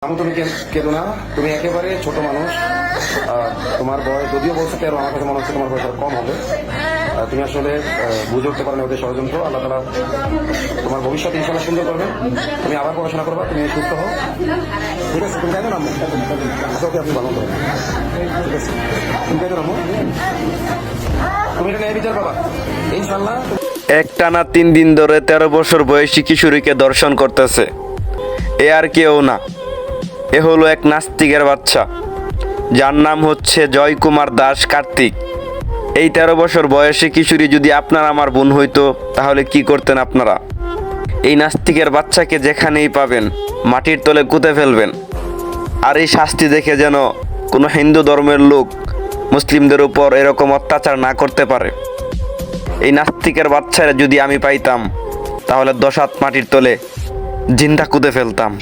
তুমি কেঁদো না, তুমি একেবারে ছোট মানুষ। তোমার বয়স যদিও বলছো 13, আমার কাছে মনে হচ্ছে তোমার বয়স কম হবে। তুমি আসলে বুঝে উঠতে পারো না ওদের ষড়যন্ত্র। আল্লাহ তাআলা তোমার ভবিষ্যৎ ইনশাআল্লাহ সুন্দর করবে। তুমি আবার পড়াশোনা করবা, তুমি সুস্থ হও, ঠিক আছে? তুমি কেন নামো ওকে, আপনি ভালো করবেন, ঠিক আছে? তুমি কেন নামো, তুমি এটা নিয়ে বিচার পাবা ইনশাআল্লাহ। একটানা 3 দিন ধরে 13 বছর বয়সী কিশোরীকে দর্শন করতেছে। এ আর কেউ না, এ হলো এক নাস্তিকের বাচ্চা, যার নাম হচ্ছে জয় কুমার দাস কার্তিক। এই 13 বছর বয়সী কিশোরী যদি আপনার আমার বোন হইতো, তাহলে কি করতেন আপনারা? এই নাস্তিকের বাচ্চাকে যেখানেই পাবেন মাটির তলে পুঁতে ফেলবেন। আর এই শাস্তি দেখে যেন কোনো হিন্দু ধর্মের লোক মুসলিমদের উপর এরকম অত্যাচার না করতে পারে। এই নাস্তিকের বাচ্চারা যদি আমি পাইতাম, তাহলে 10 হাত মাটির তলে জিন্দা কুঁদে ফেলতাম।